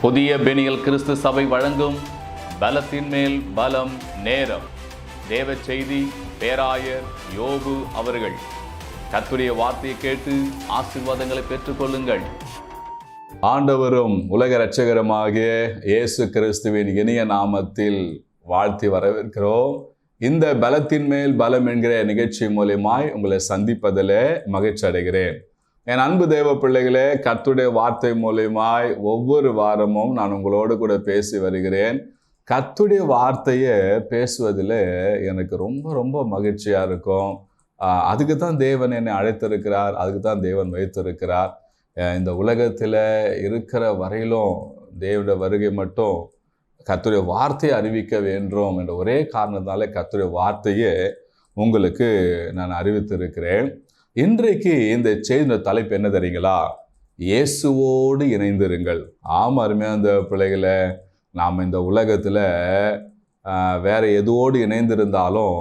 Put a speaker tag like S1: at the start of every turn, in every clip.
S1: புதிய பெனியல் கிறிஸ்து சபை வழங்கும் பலத்தின் மேல் பலம் நேரம். தேவ செய்தி பேராயர் யோபு அவர்கள். கர்த்தருடைய வார்த்தையை கேட்டு ஆசீர்வாதங்களை பெற்றுக்கொள்ளுங்கள்.
S2: ஆண்டவரும் உலக இரட்சகருமாகிய இயேசு கிறிஸ்துவின் இனிய நாமத்தில் வாழ்த்தி வரவேற்கிறோம். இந்த பலத்தின் மேல் பலம் என்கிற நிகழ்ச்சி மூலமாய் உங்களை சந்திப்பதில் மகிழ்ச்சி அடைகிறேன். என் அன்பு தேவ பிள்ளைகளே, கர்த்தருடைய வார்த்தை மூலமாய் ஒவ்வொரு வாரமும் நான் உங்களோடு கூட பேசி வருகிறேன். கர்த்தருடைய வார்த்தையை பேசுவதில் எனக்கு ரொம்ப ரொம்ப மகிழ்ச்சியாக இருக்கும். அதுக்கு தான் தேவன் என்னை அழைத்திருக்கிறார், அதுக்கு தான் தேவன் வைத்திருக்கிறார். இந்த உலகத்தில் இருக்கிற வரையிலும் தேவனுடைய வருகை மட்டும் கர்த்தருடைய வார்த்தையை அறிவிக்க வேண்டும் என்ற ஒரே காரணத்தால் கர்த்தருடைய வார்த்தையை உங்களுக்கு நான் அறிவித்திருக்கிறேன். இன்றைக்கு இந்த செய்தி தலைப்பு என்ன தெரியுங்களா? இயேசுவோடு இணைந்திருங்கள். ஆமாம், அருமையான அந்த பிள்ளைகளை, நாம் இந்த உலகத்தில் வேற எதுவோடு இணைந்திருந்தாலும்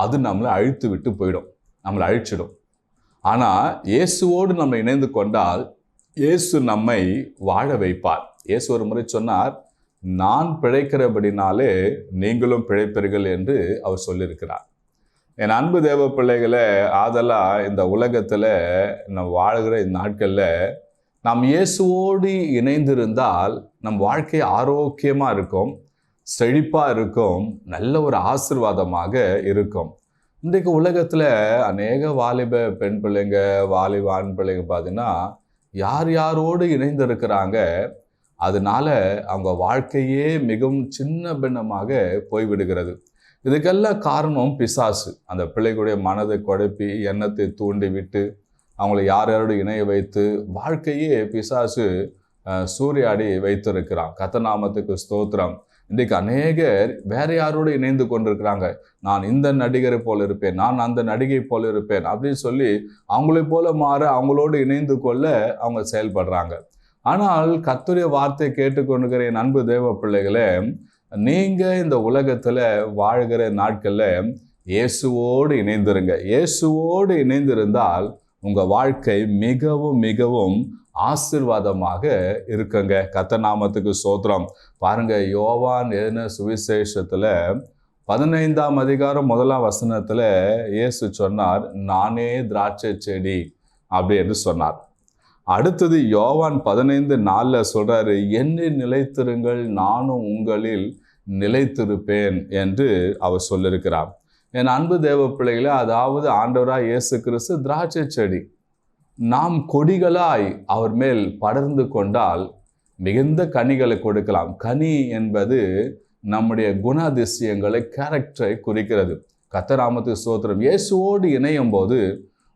S2: அது நம்மளை அழித்து விட்டு போயிடும், நம்மளை அழிச்சிடும். ஆனால் இயேசுவோடு நம்ம இணைந்து கொண்டால் இயேசு நம்மை வாழ வைப்பார். இயேசு ஒரு முறை சொன்னார், நான் பிழைக்கிறபடினாலே நீங்களும் பிழைப்பீர்கள் என்று அவர் சொல்லியிருக்கிறார். என் அன்பு தேவ பிள்ளைகளை, ஆதலால் இந்த உலகத்தில் நம்ம வாழ்கிற இந்த நாட்களில் நாம் இயேசுவோடு இணைந்திருந்தால் நம் வாழ்க்கை ஆரோக்கியமாக இருக்கும், செழிப்பாக இருக்கும், நல்ல ஒரு ஆசீர்வாதமாக இருக்கும். இன்றைக்கு உலகத்தில் அநேக வாலிப பெண் பிள்ளைங்க, வாலிப ஆண் பிள்ளைங்க பார்த்தீங்கன்னா யார் யாரோடு இணைந்திருக்கிறாங்க, அதனால அவங்க வாழ்க்கையே மிகவும் சின்ன பின்னமாக போய்விடுகிறது. இதுக்கெல்லாம் காரணம் பிசாசு. அந்த பிள்ளைகளுடைய மனதை குழப்பி எண்ணத்தை தூண்டி விட்டு அவங்கள யார் யாரோடு இணைய வைத்து வாழ்க்கையே பிசாசு சூறையாடி வைத்திருக்கிறான். கர்த்தநாமத்துக்கு ஸ்தோத்திரம். இன்றைக்கு அநேகர் வேற யாரோடு இணைந்து கொண்டிருக்கிறாங்க. நான் இந்த நடிகரை போல இருப்பேன், நான் அந்த நடிகை போல இருப்பேன் அப்படின்னு சொல்லி அவங்களை போல மாற அவங்களோடு இணைந்து கொள்ள அவங்க செயல்படுறாங்க. ஆனால் கர்த்தருடைய வார்த்தை கேட்டுக்கொண்டிருக்கிற என் அன்பு தேவ பிள்ளைகளே, நீங்கள் இந்த உலகத்தில் வாழ்கிற நாட்களில் இயேசுவோடு இணைந்திருங்க. இயேசுவோடு இணைந்திருந்தால் உங்கள் வாழ்க்கை மிகவும் மிகவும் ஆசீர்வாதமாக இருக்குங்க. கர்த்தர் நாமத்துக்கு ஸ்தோத்திரம். பாருங்க, யோவான் எழுதின சுவிசேஷத்தில் 15ஆம் அதிகாரம் 1ஆம் வசனத்தில் இயேசு சொன்னார், நானே திராட்சை செடி அப்படி என்று சொன்னார். அடுத்தது யோவான் 15:4 சொல்றாரு, என்னில் நிலைத்திருங்கள், நானும் உங்களில் நிலைத்திருப்பேன் என்று அவர் சொல்லியிருக்கிறார். என் அன்பு தேவ பிள்ளைகளே, அதாவது ஆண்டவராய் இயேசு கிறிஸ்து திராட்சை செடி, நாம் கொடிகளாய் அவர் மேல் படர்ந்து கொண்டால் மிகுந்த கனிகளை கொடுக்கலாம். கனி என்பது நம்முடைய குணாதிசயங்களை, கேரக்டரை குறிக்கிறது. கர்த்தர் நாமத்துக்கு ஸ்தோத்திரம். இயேசுவோடு இணையும் போது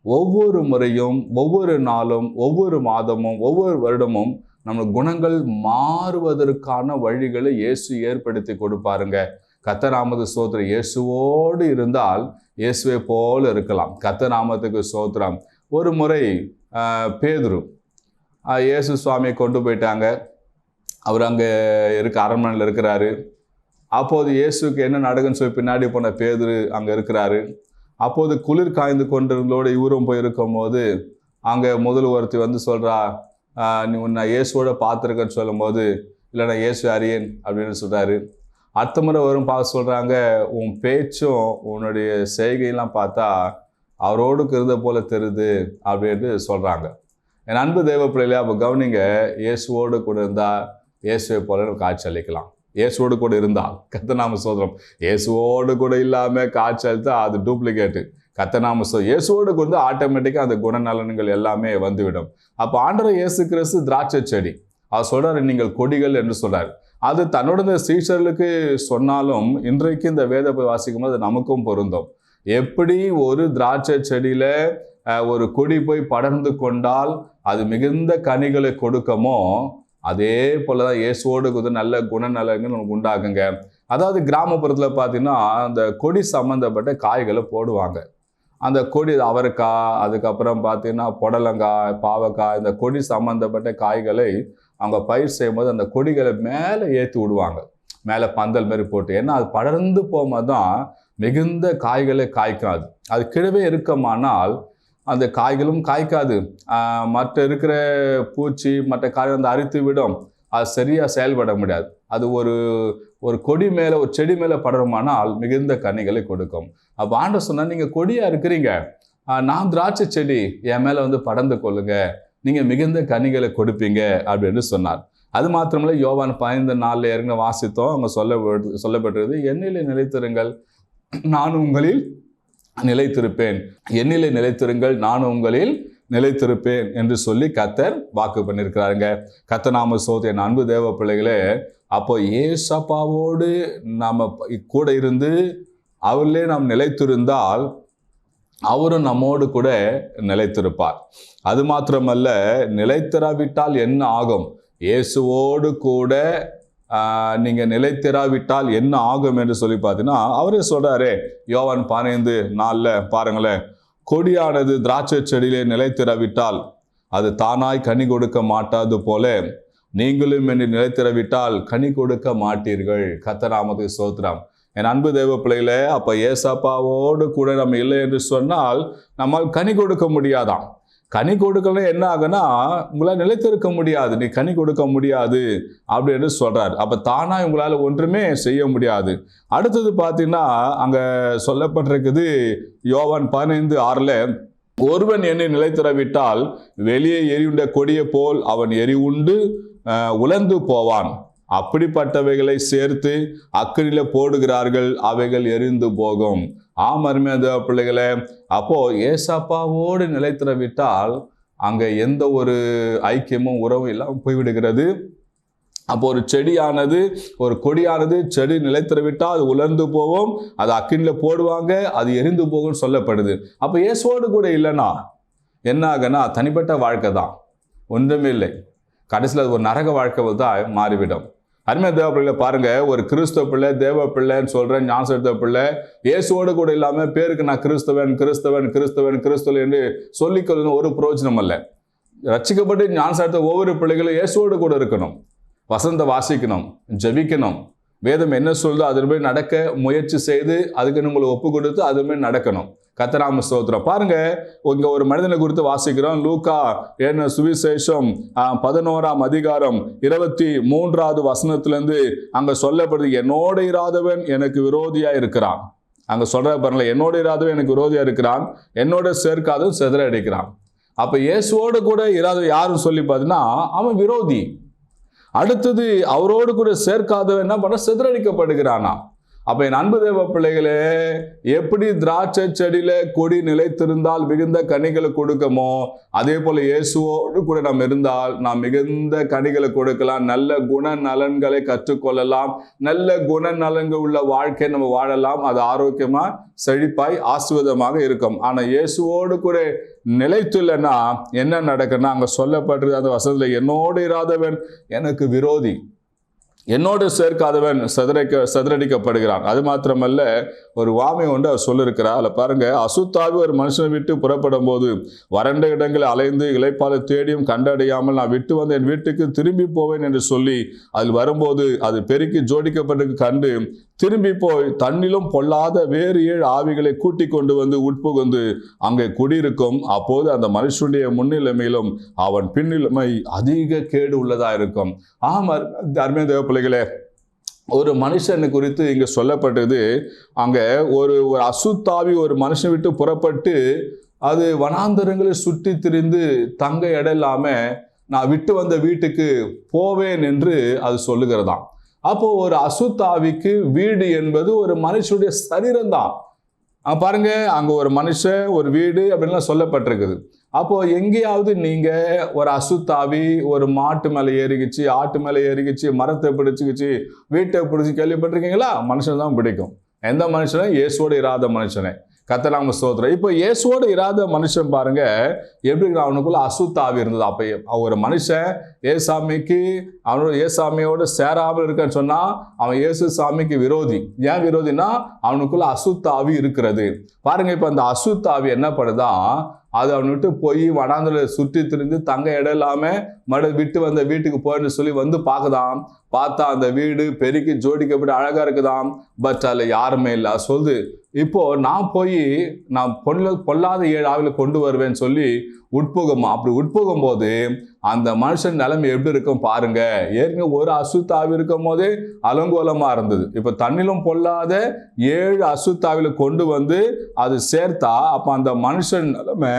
S2: ஒவ்வொரு முறையும், ஒவ்வொரு நாளும், ஒவ்வொரு மாதமும், ஒவ்வொரு வருடமும் நம்ம குணங்கள் மாறுவதற்கான வழிகளை இயேசு ஏற்படுத்தி கொடுப்பாருங்க. கர்த்தர் நாமத்துக்கு ஸ்தோத்திரம். இயேசுவோடு இருந்தால் இயேசுவை போல இருக்கலாம். கர்த்தர் நாமத்துக்கு ஸ்தோத்திரம். ஒரு முறை பேதுரு இயேசு சுவாமியை கொண்டு போயிட்டாங்க. அவர் அங்கே அரண்மனையில் இருக்கிறாரு. அப்போது இயேசுக்கு என்ன நடக்குன்னு சொல்லி பின்னாடி போன பேதுரு அங்கே இருக்கிறாரு. அப்போது குளிர் காய்ந்து கொண்டவர்களோடு இவரும் போயிருக்கும் போது அங்கே முதல் ஒருத்தி வந்து சொல்கிறா, நீ உன்னை இயேசுவோட பார்த்துருக்கன்னு சொல்லும் போது, இல்லை நான் இயேசு அறியேன் அப்படின்னு சொல்கிறாரு. அடுத்த முறை வரும் பார்க்க சொல்கிறாங்க, உன் பேச்சும் உன்னுடைய செய்கையெல்லாம் பார்த்தா அவரோடுக்கு இருந்த போல தெரியுது அப்படின்ட்டு சொல்கிறாங்க. என் அன்பு தேவ பிள்ளைகளே, அப்போ கவனிங்க, இயேசுவோடு கூட இருந்தால் இயேசுவை போல காட்சி அளிக்கலாம். இயேசுவோடு கூட இருந்தால், கர்த்தநாம ஸ்தோத்திரம். இயேசுவோடு கூட இல்லாமல் காட்சி அளித்தா அது டூப்ளிகேட்டு. கர்த்தநாம ஸ்தோத்திரம். இயேசுவோடு கூட ஆட்டோமேட்டிக்காக அந்த குணநலன்கள் எல்லாமே வந்துவிடும். அப்போ ஆண்டவர் இயேசு கிறிஸ்து திராட்சை செடி, அவர் சொல்றாரு, நீங்கள் கொடிகள் என்று சொல்றாரு. அது தன்னோட சீஷர்களுக்கு சொன்னாலும் இன்றைக்கு இந்த வேத வாசிக்கும் போது நமக்கும் பொருந்தும். எப்படி ஒரு திராட்சை செடியில ஒரு கொடி போய் படர்ந்து கொண்டால் அது மிகுந்த கனிகளை கொடுக்குமோ, அதே போலதான் இயேசுவோடு கூட நல்ல குணநலன்கள் நமக்கு உண்டாகுங்க. அதாவது கிராமப்புறத்தில் பார்த்தீங்கன்னா அந்த கொடி சம்மந்தப்பட்ட காய்களை போடுவாங்க. அந்த கொடி அவரைக்காய், அதுக்கப்புறம் பார்த்தீங்கன்னா புடலங்காய், பாவக்காய், இந்த கொடி சம்மந்தப்பட்ட காய்களை அவங்க பயிர் செய்யும்போது அந்த கொடிகளை மேலே ஏற்றி விடுவாங்க, மேலே பந்தல் மாதிரி போட்டு. ஏன்னா அது படர்ந்து போகும்போது தான் மிகுந்த காய்களை காய்க்காது. அது கீழவே இருக்குமானால் அந்த காய்களும் காய்க்காது. மற்ற இருக்கிற பூச்சி மற்ற காய் வந்து அரித்து விடும். அது சரியாக செயல்பட முடியாது. அது ஒரு கொடி மேலே, ஒரு செடி மேலே படருமானால் மிகுந்த கனிகளை கொடுக்கும். அப்போ ஆண்டவர் சொன்னால், நீங்கள் கொடியாக இருக்கிறீங்க, நான் திராட்சை செடி, என் மேலே வந்து படர்ந்து கொள்ளுங்க, நீங்கள் மிகுந்த கனிகளை கொடுப்பீங்க அப்படின்னு சொன்னார். அது மாத்திரமல்ல, யோவான் 15:4 ஏற்கனவே வாசித்தோம். அங்கே சொல்லப்பட்டிருக்கிறது, என்னிலே நிலைத்திருங்கள், நான் உங்களில் நிலைத்திருப்பேன், என்னிலே நிலைத்திருங்கள், நான் உங்களில் நிலைத்திருப்பேன் என்று சொல்லி கர்த்தர் வாக்கு பண்ணியிருக்கிறாருங்க. கர்த்தர் நாம என் அன்பு தேவ பிள்ளைகளே, அப்போ ஏசப்பாவோடு நாம் கூட இருந்து அவரிலே நாம் நிலைத்திருந்தால் அவரும் நம்மோடு கூட நிலைத்திருப்பார். அது மாத்திரமல்ல, நிலைத்திராவிட்டால் என்ன ஆகும்? இயேசுவோடு கூட நீங்கள் நிலைத்திராவிட்டால் என்ன ஆகும் என்று சொல்லி பார்த்தீங்கன்னா, அவரே சொல்றாரு யோவான் 15:4 பாருங்களேன், கொடியானது திராட்சை செடியிலே நிலைத்திராவிட்டால் அது தானாய் கனி கொடுக்க மாட்டாது போல நீங்களும் என்னை நிலைத்திராவிட்டால் கனி கொடுக்க மாட்டீர்கள். கர்த்தர் நாமத்துக்கு ஸ்தோத்திரம். என் அன்பு தேவ பிள்ளைகளே, அப்போ ஏசப்பாவோடு கூட நம்ம இல்லை என்று சொன்னால் நம்மால் கனி கொடுக்க முடியாதான். கனி கொடுக்கலாம் என்ன ஆகுனா, உங்களால் நிலைத்திருக்க முடியாது, நீ கனி கொடுக்க முடியாது அப்படின்னு சொல்றாரு. அப்போ தானா உங்களால் ஒன்றுமே செய்ய முடியாது. அடுத்தது பார்த்தீங்கன்னா, அங்கே சொல்லப்பட்டிருக்குது யோவான் 15:6, ஒருவன் என்னை நிலைத்திராவிட்டால் வெளியே எரியுண்ட கொடியை போல் அவன் எரிவுண்டு உலர்ந்து போவான், அப்படிப்பட்டவைகளை சேர்த்து அக்கினியில போடுகிறார்கள், அவைகள் எரிந்து போகும். அருமையான தேவ பிள்ளைகளே, அப்போ ஏசப்பாவோடு நிலைத்திராவிட்டால் அங்கே எந்த ஒரு ஐக்கியமும் உறவும் இல்லாமல் போய்விடுகிறது. அப்போ ஒரு செடியானது, ஒரு கொடியானது, செடி நிலைத்திராவிட்டால் அது உலர்ந்து போவோம், அது அக்கினியில போடுவாங்க, அது எரிந்து போகும்னு சொல்லப்படுது. அப்போ இயேசுவோடு கூட இல்லைன்னா என்ன ஆகுனா, தனிப்பட்ட வாழ்க்கை தான், ஒன்றுமே இல்லை. கடைசியில் ஒரு நரக வாழ்க்கை தான் மாறிவிடும். அருமையான தேவ பிள்ளை பாருங்க, ஒரு கிறிஸ்தவ பிள்ளை, தேவ பிள்ளைன்னு சொல்றேன், ஞானசெலுத்த பிள்ளை, இயேசுவோடு கூட இல்லாமல் பேருக்கு நான் கிறிஸ்தவன் கிறிஸ்தவன் கிறிஸ்தவன் கிறிஸ்தவன் என்று சொல்லிக்கொள்ளணும் ஒரு பிரயோஜனம் அல்ல. ரட்சிக்கப்பட்டு ஞானசெலுத்த ஒவ்வொரு பிள்ளைகளும் இயேசுவோடு கூட இருக்கணும், வசனத்தை வாசிக்கணும், ஜெபிக்கணும், வேதம் என்ன சொல்லுதோ அதன்படி நடக்க முயற்சி செய்து அதுக்கு உங்களை ஒப்பு கொடுத்து அதுமாதிரி நடக்கணும். கர்த்தர் நாம ஸ்தோத்திரம். பாருங்க, இங்க ஒரு மனிதனை குறித்து வாசிக்கிறோம். லூக்கா என்ன சுவிசேஷம் 11ஆம் அதிகாரம் 23வது வசனத்திலிருந்து அங்க சொல்லப்படுது, என்னோட இராதவன் எனக்கு விரோதியா இருக்கிறான். அங்க சொல்ற பாருங்களேன், என்னோட இராதவன் எனக்கு விரோதியா இருக்கிறான், என்னோட சேர்க்காதவன் சிதற அடிக்கிறான். அப்ப இயேசுவோடு கூட இராதவன் யாரும் சொல்லி பார்த்தீங்கன்னா அவன் விரோதி. அடுத்தது அவரோடு கூட சேர்க்காதவன் என்ன பண்ண, சிதறடிக்கப்படுகிறானா. அப்ப என் அன்பு தேவ பிள்ளைகளே, எப்படி திராட்சை செடியில கொடி நிலைத்திருந்தால் மிகுந்த கனிகளை கொடுக்கமோ, அதே போல இயேசுவோடு கூட நாம் இருந்தால் நாம் மிகுந்த கனிகளை கொடுக்கலாம், நல்ல குணநலன்களை கற்றுக்கொள்ளலாம், நல்ல குணநலன்கள் உள்ள வாழ்க்கை நம்ம வாழலாம், அது ஆரோக்கியமா செழிப்பாய் ஆசீர்வாதமாக இருக்கும். ஆனா இயேசுவோடு கூட நிலைத்துள்ளனா என்ன நடக்குன்னா, அங்க சொல்லப்பட்டிருக்கு அந்த வசனத்துல, என்னோடு இராதவன் எனக்கு விரோதி, என்னோடு சேர்க்காதவன் சிதறடிக்கப்படுகிறான். அது மாத்திரமல்ல, ஒரு வாமை ஒன்று அவர் சொல்லியிருக்கிறார். அதில் பாருங்க, அசுத்தாவி ஒரு மனுஷனை விட்டு புறப்படும் போது வறண்ட இடங்களை அலைந்து இளைப்பாலை தேடியும் கண்டடையாமல் நான் விட்டு வந்து என் வீட்டுக்கு திரும்பி போவேன் என்று சொல்லி அதில் வரும்போது அது பெருக்கி ஜோடிக்கப்பட்டு கண்டு திரும்பி போய் தன்னிலும் பொல்லாத வேறு 7 ஆவிகளை கூட்டி கொண்டு வந்து உட்புகுந்து அங்கே குடியிருக்கும். அப்போது அந்த மனுஷனுடைய முன்னிலைமையிலும் அவன் பின்னிலைமை அதிக கேடு உள்ளதா இருக்கும். அருமையான தேவ பிள்ளைகளே, ஒரு மனுஷனை குறித்து இங்க சொல்லப்பட்டது, அங்க ஒரு அசுத்தாவி ஒரு மனுஷனை விட்டு புறப்பட்டு அது வனாந்தரங்களை சுற்றி திரிந்து தங்க இடம் இல்லாம நான் விட்டு வந்த வீட்டுக்கு போவேன் என்று அது சொல்லுகிறதாம். அப்போ ஒரு அசுத்தாவிக்கு வீடு என்பது ஒரு மனுஷனுடைய சரீரம் தான். பாருங்க, அங்க ஒரு மனுஷன், ஒரு வீடு அப்படின்லாம் சொல்லப்பட்டிருக்குது. அப்போ எங்கேயாவது நீங்க ஒரு அசுத்தாவி ஒரு மாட்டு மேலே ஏறிக்கிச்சு, ஆட்டு மேலே ஏறிக்கிச்சு, மரத்தை பிடிச்சிக்கிச்சு, வீட்டை பிடிச்சி கேள்விப்பட்டிருக்கீங்களா? மனுஷன் தான் பிடிக்கும். எந்த மனுஷனே? இயேசுவோடு இராத மனுஷனே. கர்த்தர் நாம ஸ்தோத்திரம். இப்போ இயேசுவோடு இராத மனுஷன் பாருங்க எப்படி அவனுக்குள்ள அசுத்தாவி இருந்தது. அப்போ ஒரு மனுஷன் ஏசாமிக்கு அவனோட ஏசாமியோடு சேராமல் இருக்கான்னு சொன்னா அவன் இயேசு சாமிக்கு விரோதி. ஏன் விரோதினா அவனுக்குள்ள அசுத்தாவி இருக்கிறது. பாருங்க, இப்போ அந்த அசுத்தாவி என்ன பண்ணுதான், அது அவன் விட்டு போய் வனாந்தர சுற்றி திரிந்து தங்க இடம் இல்லாம விட்டு வந்த வீட்டுக்கு போயின்னு சொல்லி வந்து பார்க்குதான். பார்த்தா அந்த வீடு பெருக்கி ஜோடிக்கப்பட்டு அழகா இருக்குதாம், பட் அதில் யாருமே இல்லை. சொல்லுது, இப்போ நான் போய் நான் பொல்லாத 7 ஆவில கொண்டு வருவேன்னு சொல்லி உட்போகும். அப்படி உட்போகும் போது அந்த மனுஷன் நிலைமை எப்படி இருக்கும் பாருங்க. ஏற்கனவே ஒரு அசுத்தாவி இருக்கும் போதே அலங்கோலமா இருந்தது. இப்ப தண்ணிலும் பொல்லாத 7 அசுத்தாவில கொண்டு வந்து அது சேர்த்தா அப்ப அந்த மனுஷன் நிலைமை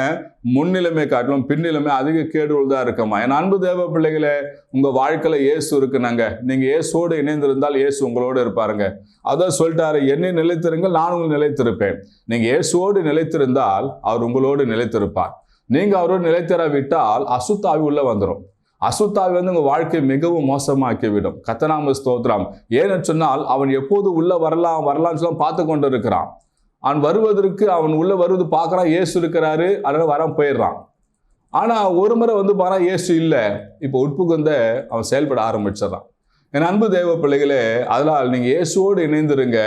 S2: முன்னிலைமை காட்டிலும் பின்னிலைமை அதிக கேடுதான் இருக்குமா. என் அன்பு தேவ பிள்ளைகளே, உங்க வாழ்க்கையில இயேசு இருக்குனாங்க. நீங்க இயேசுவோடு இணைந்திருந்தால் இயேசு உங்களோடு இருப்பாருங்க. அதான் சொல்லிட்டாரு, என்னை நிலைத்திருங்கள், நான் உங்களை நிலைத்திருப்பேன். நீங்க இயேசுவோடு நிலைத்திருந்தால் அவர் உங்களோடு நிலைத்திருப்பார். நீங்க அவரோடு நிலைத்திராவிட்டால் அசுத்தாவி உள்ள வந்துடும். அசுத்தாவி வந்து உங்க வாழ்க்கை மிகவும் மோசமாக்கிவிடும். கர்த்தநாம ஸ்தோத்திரம். ஏன்னு சொன்னால் அவன் எப்போது உள்ள வரலாம்னு சொல்லி பார்த்து கொண்டு இருக்கிறான். அவன் வருவதற்கு அவன் உள்ள வருவது பார்க்கறான், இயேசு இருக்கிறாரு, அதனால வர போயிடுறான். ஆனா ஒரு முறை வந்து பாரா இயேசு இல்லை, இப்போ உட்புகுந்த அவன் செயல்பட ஆரம்பிச்சிடறான். என் அன்பு தேவ பிள்ளைகளே, அதனால் நீங்க இயேசுவோடு இணைந்திருங்க.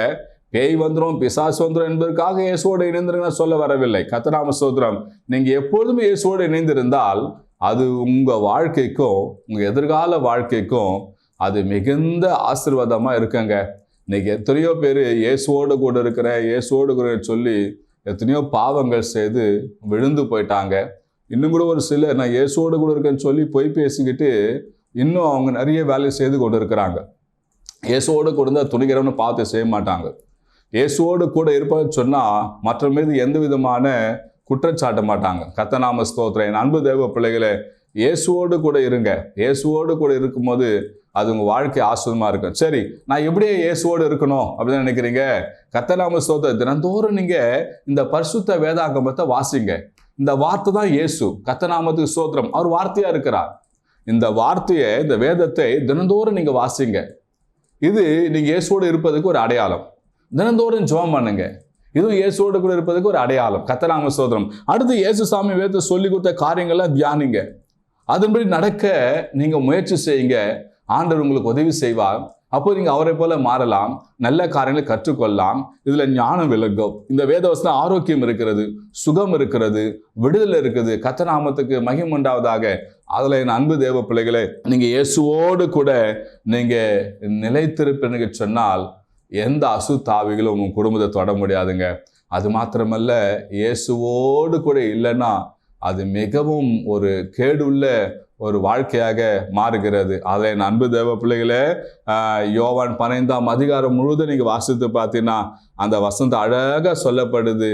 S2: பேய் வந்துடும், பிசாசு வந்துடும் என்பதற்காக இயேசுவோடு இணைந்திருங்க சொல்ல வரவில்லை. கர்த்தநாம ஸ்தோத்திரம். நீங்க எப்பொழுதுமே இயேசுவோடு இணைந்திருந்தால் அது உங்க வாழ்க்கைக்கும் உங்க எதிர்கால வாழ்க்கைக்கும் அது மிகுந்த ஆசீர்வாதமா இருக்குங்க. இன்னைக்கு எத்தனையோ பேர் இயேசுவோடு கூட இயேசுவோடு கூட சொல்லி எத்தனையோ பாவங்கள் செய்து விழுந்து போயிட்டாங்க. இன்னும் கூட ஒரு சிலர் நான் இயேசுவோடு கூட இருக்கேன்னு சொல்லி பொய் பேசிக்கிட்டு இன்னும் அவங்க நிறைய வேலையை செய்து கொண்டு இருக்கிறாங்க. இயேசுவோடு கூட இருந்தால் துணிகிறவன்னு பார்த்து செய்ய மாட்டாங்க. இயேசுவோடு கூட இருப்பதுன்னு சொன்னால் மற்ற மீது எந்த விதமான குற்றச்சாட்ட மாட்டாங்க. கர்த்தநாம ஸ்தோத்திரம். என் அன்பு தேவ பிள்ளைகளே, இயேசுவோடு கூட இருங்க. இயேசுவோடு கூட இருக்கும்போது அது உங்கள் வாழ்க்கை ஆசீர்வாதமாக இருக்கும். சரி, நான் எப்படியே இயேசுவோடு இருக்கணும் அப்படின்னு நினைக்கிறீங்க? கர்த்தநாம ஸ்தோத்திரம். தினந்தோறும் நீங்கள் இந்த பரிசுத்த வேதாகமத்தை வாசிங்க. இந்த வார்த்தை தான் இயேசு. கர்த்தநாமத்துக்கு ஸ்தோத்திரம். அவர் வார்த்தையாக இருக்கிறார். இந்த வார்த்தையை, இந்த வேதத்தை தினந்தோறும் நீங்கள் வாசிங்க. இது நீங்கள் இயேசுவோடு இருப்பதுக்கு ஒரு அடையாளம். தினந்தோறும் ஜெபம் பண்ணுங்க. இதுவும் இயேசுவோடு கூட இருப்பதுக்கு ஒரு அடையாளம். கர்த்தநாம ஸ்தோத்திரம். அடுத்து இயேசு சாமி வேதத்தை சொல்லி கொடுத்த காரியங்கள்லாம் தியானிங்க. அதன்படி நடக்க நீங்க முயற்சி செய்யுங்க. ஆண்டவர் உங்களுக்கு உதவி செய்வார். அப்போ நீங்க அவரை போல மாறலாம், நல்ல காரியங்களை கற்றுக்கொள்ளலாம். இதுல ஞானம் விளங்கும். இந்த வேதவசனம் ஆரோக்கியம் இருக்கிறது, சுகம் இருக்கிறது, விடுதலை இருக்குது. கர்த்தநாமத்துக்கு மகிமை உண்டாவதாக. அதுல என் அன்பு தேவ பிள்ளைகளே, நீங்க இயேசுவோடு கூட நீங்க நிலைத்திருப்பீங்க சொன்னால் எந்த அசுத்தாவிகளும் உங்க குடும்பத்தை தொட முடியாதுங்க. அது மாத்திரமல்ல, இயேசுவோடு கூட இல்லைன்னா அது மிகவும் ஒரு கேடுள்ள ஒரு வாழ்க்கையாக மாறுகிறது. அதில் என் அன்பு தேவ பிள்ளைகளே, யோவான் 15ஆம் அதிகாரம் முழுவதும் நீங்கள் வாசித்து பார்த்தீங்கன்னா அந்த வசனம் அழகாக சொல்லப்படுது.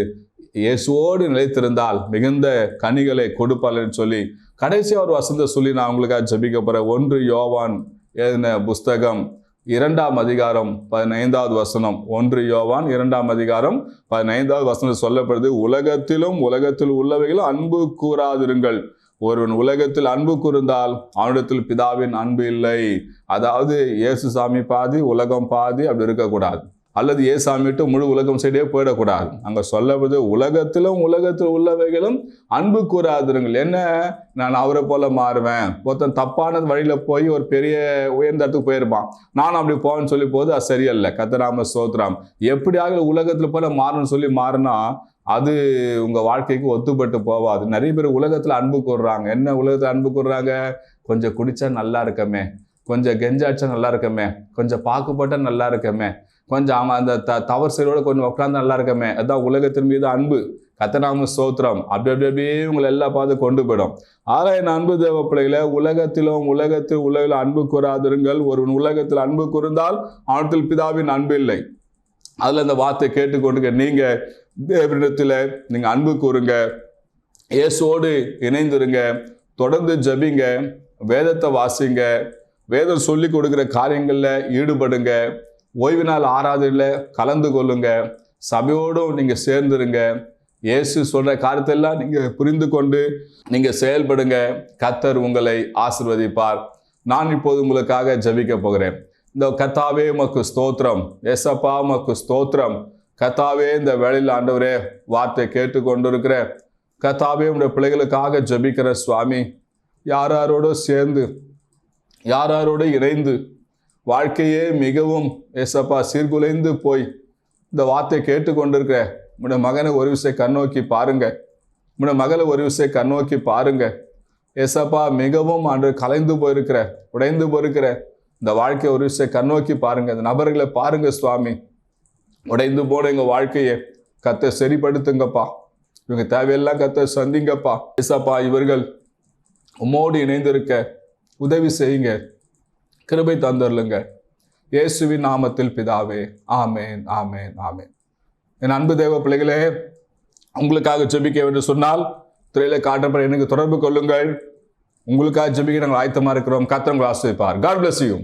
S2: இயேசுவோடு நிலைத்திருந்தால் மிகுந்த கனிகளை கொடுப்பாள்னு சொல்லி கடைசியாக ஒரு வசனத்தை சொல்லி நான் உங்களுக்காக ஜெபிக்க போகிறேன். 1 யோவான் எழுதின புஸ்தகம் 2ஆம் அதிகாரம் 15வது வசனம். 1 யோவான் 2ஆம் அதிகாரம் 15வது வசனம் சொல்லப்படுது, உலகத்திலும் உலகத்தில் உள்ளவைகளும் அன்பு கூறாதிருங்கள். ஒருவன் உலகத்தில் அன்பு கூர்ந்தால் அவனிடத்தில் பிதாவின் அன்பு இல்லை. அதாவது இயேசு சாமி பாதி உலகம் பாதி அப்படி இருக்கக்கூடாது. அல்லது ஏசாமி விட்டு முழு உலகம் சைடே போயிடக்கூடாது. அங்கே சொல்லப்படுது, உலகத்திலும் உலகத்தில் உள்ளவைகளும் அன்பு கூறாதிருங்கள். என்ன, நான் அவரை போல மாறுவேன். ஒருத்தன் தப்பான வழியில் போய் ஒரு பெரிய உயர்ந்த இடத்துக்கு போயிருப்பான், நான் அப்படி போவேன்னு சொல்லி போது அது சரியல்ல. கர்த்தநாம ஸ்தோத்திரம். எப்படியாக உலகத்தில் போல மாறணும்னு சொல்லி மாறினா அது உங்கள் வாழ்க்கைக்கு ஒத்துப்பட்டு போவாது. நிறைய பேர் உலகத்தில் அன்பு கூறுறாங்க. என்ன உலகத்தில் அன்பு கூறுறாங்க? கொஞ்சம் குடித்தா நல்லா இருக்கமே, கொஞ்சம் கெஞ்சாச்சா நல்லா இருக்கமே, கொஞ்சம் பாக்குப்பட்டா நல்லா இருக்கமே, கொஞ்சம் அவன் அந்த தவறு செயலோட கொஞ்சம் உட்காந்து நல்லா இருக்கமே, அதுதான் உலகத்தின் மீது அன்பு. கர்த்தநாம ஸ்தோத்திரம். அப்படி அப்படியே உங்களை எல்லா பார்த்து கொண்டு போயிடும். ஆனால் என் அன்பு தேவ பிள்ளைகளை, உலகத்திலும் உலகத்தில் உலகில் அன்பு கூறாதிருங்கள். ஒருவன் உலகத்தில் அன்பு கூர்ந்தால் அவனத்தில் பிதாவின் அன்பு இல்லை. அதில் இந்த வார்த்தை கேட்டுக்கொண்டு நீங்கள் தேவனிடத்தில் நீங்கள் அன்பு கூறுங்க, இயேசுவோடு இணைந்துருங்க, தொடர்ந்து ஜபிங்க, வேதத்தை வாசிங்க, வேதம் சொல்லி கொடுக்குற காரியங்களில் ஈடுபடுங்க, ஓய்வு நாள் ஆராதனையில் கலந்து கொள்ளுங்க, சபையோடும் நீங்கள் சேர்ந்துருங்க, இயேசு சொல்கிற காரியத்தெல்லாம் நீங்கள் புரிந்து கொண்டு நீங்கள் செயல்படுங்க. கர்த்தர் உங்களை ஆசீர்வதிப்பார். நான் இப்போது உங்களுக்காக ஜபிக்க போகிறேன். இந்த கர்த்தாவே உமக்கு ஸ்தோத்திரம், ஏசப்பா உமக்கு ஸ்தோத்திரம். கர்த்தாவே, இந்த வேளையில் ஆண்டவரே வார்த்தை கேட்டுக்கொண்டிருக்கிற கர்த்தாவே உடைய பிள்ளைகளுக்காக ஜபிக்கிற சுவாமி, யாரோடு சேர்ந்து யாரோடு இணைந்து வாழ்க்கையே மிகவும் ஏசப்பா சீர்குலைந்து போய் இந்த வார்த்தை கேட்டுக்கொண்டிருக்கிற உடைய மகனை ஒரு விஷயம் கண்ணோக்கி பாருங்க, உடைய மகளை ஒரு விஷயம் கண்ணோக்கி பாருங்க. ஏசப்பா, மிகவும் அன்று கலைந்து போயிருக்கிற, உடைந்து போயிருக்கிற இந்த வாழ்க்கையை ஒரு விஷயம் கண்ணோக்கி பாருங்க, இந்த நபர்களை பாருங்க சுவாமி. உடைந்து போன எங்க வாழ்க்கையை கத்த சரிப்படுத்துங்கப்பா. இவங்க தேவையெல்லாம் கத்த சந்திங்கப்பா. ஏசப்பா, இவர்கள் உம்மோடு இணைந்திருக்க உதவி செய்யுங்க, கிருபை தந்தருளுங்க. இயேசுவின் நாமத்தில் பிதாவே, ஆமேன், ஆமேன், ஆமேன். என் அன்பு தேவ பிள்ளைகளே, உங்களுக்காக ஜெபிக்க என்று சொன்னால் திரையில காட்டப்பட எனக்கு தொடர்பு கொள்ளுங்கள். உங்களுக்காக ஜெபிக்க நாங்கள் ஆயத்தமா இருக்கிறோம். கர்த்தர் உங்களை ஆசீர்வதிப்பார். God bless you.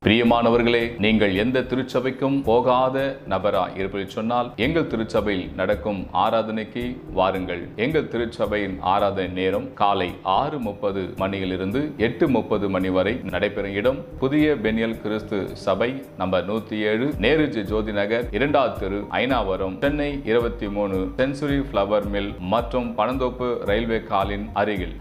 S1: பிரியமானவர்களே, நீங்கள் எந்த திருச்சபைக்கும் போகாத நபராய் இருப்பதை சொன்னால் எங்கள் திருச்சபையில் நடக்கும் ஆராதனைக்கு வாருங்கள். எங்கள் திருச்சபையின் ஆராதனை நேரம் காலை 6:30 மணியிலிருந்து 8:30 மணி வரை நடைபெறும் இடம் புதிய பெனியல் கிறிஸ்து சபை, நம்பர் 107, நேருஜி ஜோதி நகர், 2வது தெரு, Ayanavaram, Chennai 23, century flower mill மற்றும் பனந்தோப்பு ரயில்வே காலின் அருகில்.